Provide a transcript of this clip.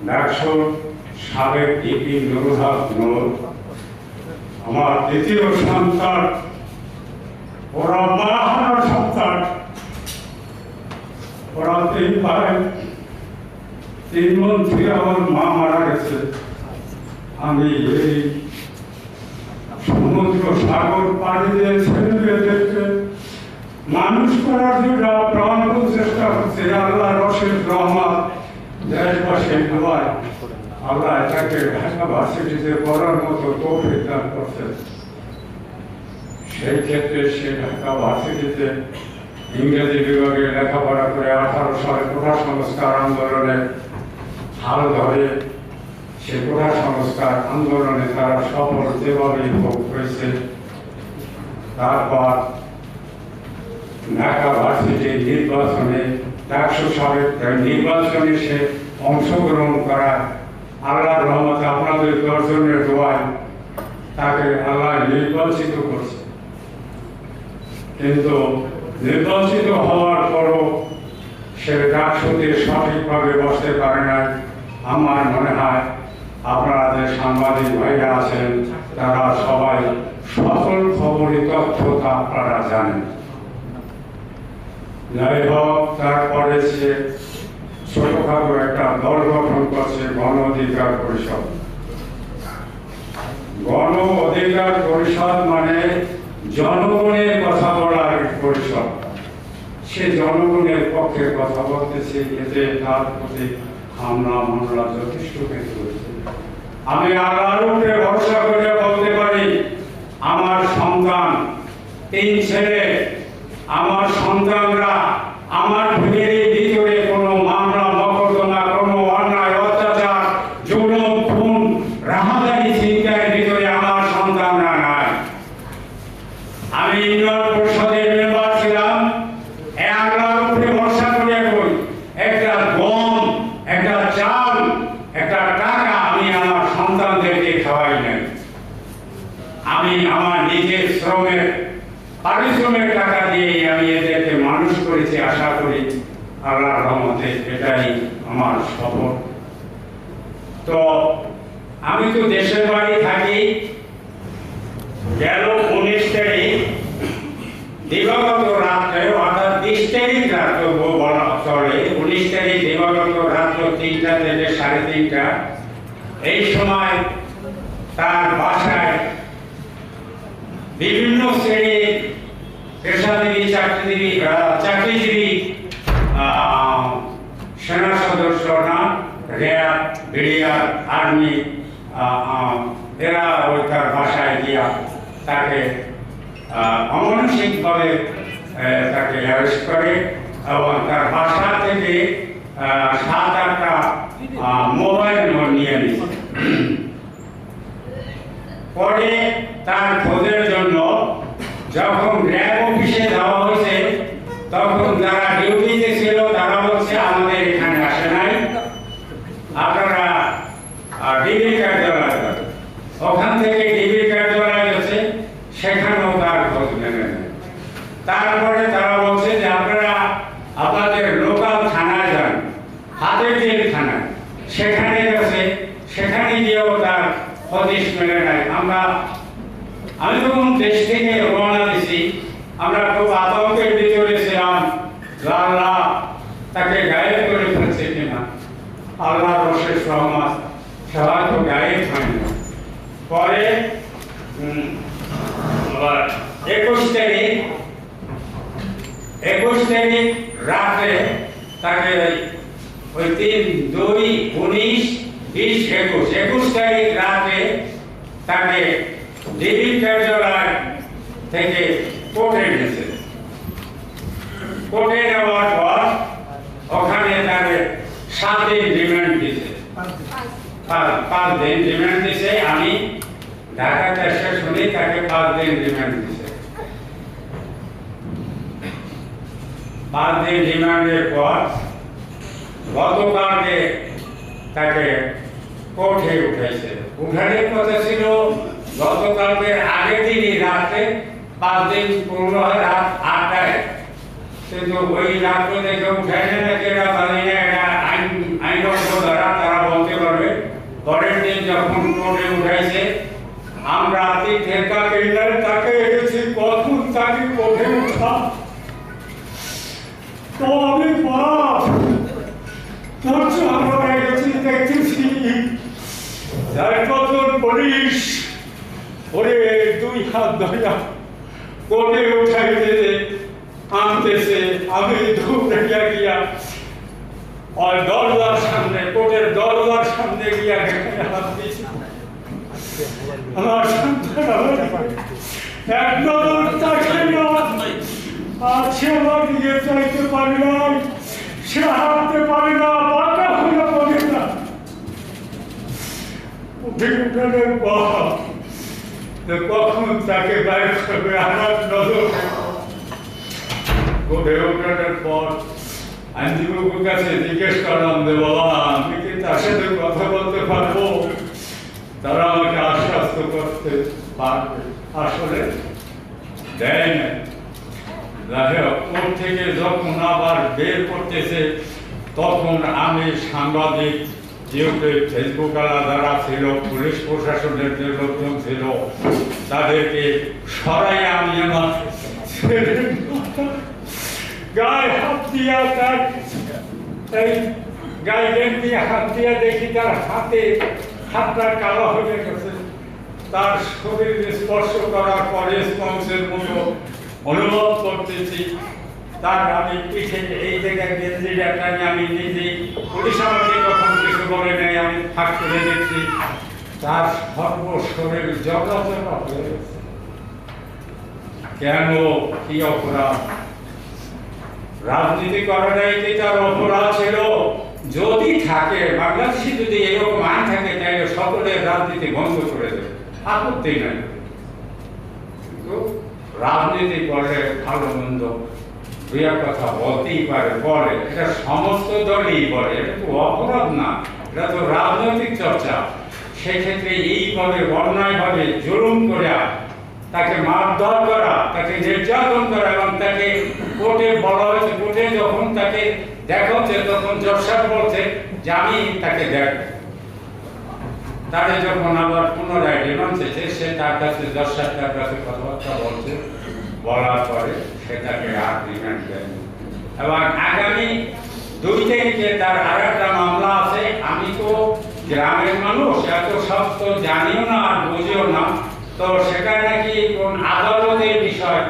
ডাকসুর সাবেক ডিপি নুরুল হক নূর, আমার দ্বিতীয় সন্তান, ওরা মাহারা সন্তান, ওরা 3 ভাই, 3 মন্ত্রী। আমার মা মারা গেছে। আমি এই সমুদ্র সাগর পাড়ি দিয়ে ছেলে মেয়েদেরকে মানুষ করার জন্য প্রাণ চেষ্টা করছে। আল্লাহ রশিদ রহমান দেশবাসীর দোয়ায় আল্লাহ এটাকে ঢাকা ভার্সিটিতে পড়ার মতো তৌফিক দান করছেন। সেই ক্ষেত্রে সে ঢাকা ভার্সিটিতে ইংরেজি বিভাগে লেখাপড়া করে 18 সালে কোটা সংস্কার আন্দোলনে হাল ধরে সে কোটা সংস্কার আন্দোলনে তারা সফল যেভাবে ভোগ করেছে। তারপর ঢাকা ভার্সিটির নির্বাচনে ডাকসু সাবেক নির্বাচনে সে অংশগ্রহণ করা, আল্লাহর রহমতে আপনাদের 10 জনের দোয়ায় তাকে আল্লাহ নির্বাচিত করছে। কিন্তু নির্বাচিত হওয়ার পরও সে ডাকসুতে সঠিকভাবে বসতে পারে না। আমার মনে হয় আপনারা যে সাংবাদিক ভাইরা আছেন তারা সবাই সকল খবরের তথ্য তা আপনারা জানেন। যাই হোক, তারপরে সে ছোটখাটো একটা দল গঠন করছে, গণ অধিকার পরিষদ। গণ অধিকার পরিষদ মানে জনগণের কথা বলার পরিষদ। সে জনগণের পক্ষে কথা বলতেছে, এতে তার প্রতি হামলা মামলা যথেষ্ট ক্ষেত্রে হয়েছে। আমি আল্লাহর উপরে ভরসা করে বলতে পারি, আমার সন্তান 3 ছেলে, আমার সন্তানরা আমার ফ্যামিলির ভিতরে কোনো মামলা মকদ্দমা, কোনো অন্যায় অত্যাচার, জুলুম, খুন, রাহাজানি চিন্তার ভিতরে আমার সন্তানরা নাই। আমি ইউনিয়ন পরিষদের মেম্বার ছিলাম। আল্লাহর উপরে ভরসা করে কই, একটা গম, একটা চাল, একটা টাকা আমি আমার সন্তানদেরকে খাওয়াই নাই। আমি আমার নিজের শ্রমের পারিশ্রমিক টাকা দিয়ে আমি এদেরকে মানুষ করেছি। আশা করি আল্লাহর রহমতে এটাই আমার সফল। তো আমি তো দেশের বাড়ি থাকি। গেল 19 তারিখ দিবাগত রাত্রে, অর্থাৎ 20 তারিখ রাত্রে বলা চলে, 19 তারিখ দিবাগত রাত্র 3টা থেকে 3:30 এই সময় তার বাসায় বিভিন্ন শ্রেণীর পেশাজীবী, চাকরিজীবী, সেনা সদস্যরা, র্যাব, বিডিআর, আর্মি, এরা ওই তার বাসায় গিয়া তাকে অমানসিকভাবে তাকে অ্যারেস্ট করে এবং তার বাসা থেকে 7-8টা মোবাইল নিয়ে নিয়েছে। পরে তার খোঁজের জন্য যখন র্যাব অফিসে যাওয়া হয়েছে, তখন যারা ডিউটিতে ছিল তারা বলছে আমাদের এখানে আসে নাই, আপনারা ডিবি কার্যালয় যান। ওখান থেকে ডিবি কার্যালয় গেছে, সেখানেও তার খোঁজ নেবে না। তারপরে তারা বলছে যে আপনারা আপনাদের লোকাল থানায় যান, হাতের জেল থানায়। সেখানে গেছে, সেখানে গিয়েও তার হদিশ মেলে নাই। আমি যখন দেশ থেকে রওনা দিছি, আমরা খুব আতঙ্কের ভিতরে ছিলাম, আল্লাহ তাকে গায়েব করে ফেলছে কিনা। আল্লাহ রশিদ রহমান সবাই তো গায়েব হয় না। পরে 21 তারিখ রাতে তাকে ওই 3, 2, 19, 20, 21 তারিখ রাতে তাকে ডিবি কার্যালয় থেকে কোর্টে নিয়েছে। কোর্টে নেওয়ার পর ওখানে তাকে 7 দিন রিমান্ড দিয়েছে। 5 দিন রিমান্ড দিয়েছে। আমি ঢাকাতে এসে শুনি তাকে 5 দিন রিমান্ড দিয়েছে। 5 দিন রিমান্ডের পর গতকালকে তাকে কোর্টে উঠেছে। উঠানের কথা ছিল গতকালকে আগের দিনই রাতে, 5 দিন পূর্ণ হয় রাত 8টায়। কিন্তু ওই রাত্রে দেখে উঠায় না, কেরা জানি না, এটা আইনগত দ্বারা তারা বলতে যখন কোর্টে উঠাইছে, আমরা তীর্থের কাকে তাকে এনেছি, কখন তাকে কোর্টে উঠা। তো আমি বাপ আমরা গেছি, দেখতেছি যার কজন পুলিশ ওরে 2 হাত ধরিয়া কোর্টে উঠাইতে আনতেছে। আমি দৌড়ে গিয়া ওই দরজার সামনে, কোর্টের দরজার সামনে গিয়া হাত দিয়েছি। আমার এক নজর তাকাইয়া আর সে আমার দিকে চাইতে পারে নাই, সে হাঁটতে পারে না, বাঁকা হইয়া পড়ে না। উঠে উঠানোর পর কখন তাকে বাইর করবে আমার নজর। উঠে উঠানোর পর আইনজীবীর কাছে জিজ্ঞেস করলাম যে বাবা আমি কি তার সাথে কথা বলতে পারবো? তারা আমাকে আশ্বস্ত করতে পারবে, আসলে দেয় না। কোর্ট থেকে যখন আবার বের করতেছে তখন আমি সাংবাদিক, যেহেতু ফেসবুক যারা ছিল, পুলিশ প্রশাসনের যে লোকজন ছিল, তাদেরকে সরাই আমি আমার গায়ে হাত দিয়া, তার এই গাইডেন দিয়ে হাত দিয়া দেখি তার হাতটা কালো হয়ে গেছে। তার শরীর স্পর্শ করার পরে স্পঞ্জের মতো অনুভব করতেছি। তার আমি পিঠে এই জায়গায় গেঞ্জিটা টানি, আমি নিজেই, পুলিশ আমাকে তখন কিছু বলে নেই, আমি ফাঁক করে দেখছি তার সর্বশরীর জড়জড় হয়ে গেছে। কেন, কি অপরাধ? রাজনীতি করাটাই কি তার অপরাধ ছিল? যদি থাকে, বাংলাদেশে যদি এরকম আইন থাকে তাহলে সকলের রাজনীতি বন্ধ করে দেবে, আপত্তি নাই। কিন্তু রাজনীতি করলে ভালো মন্দ 2 কথা বলতেই পারে, বলে, এটা সমস্ত দলই বলে, এটা তো অপরাধ না, এটা তো রাজনৈতিক চর্চা। সেক্ষেত্রে এইভাবে অন্যায়ভাবে জুলুম করে তাকে মারধর করা, তাকে নির্যাতন করা, এবং তাকে কোর্টে বলা হয়েছে, কোর্টে যখন তাকে দেখা হচ্ছে তখন জজ সাহেব বলছে যে আমি তাকে দেখ, তাকে যখন আবার পুনরায় রিমান্ড চেয়েছে, সে তার কাছে জজ সাহেব তার কাছে কথাবার্তা বলছে, বলার পরে সে তাকে আর রিমান্ড দেয়নি। এবং আগামী 2 তারিখে তার আরেকটা মামলা আছে। আমি তো গ্রামের মানুষ, এত সব তো জানিও না আর বুঝিও না, তো সেটা নাকি কোন আদালতের বিষয়,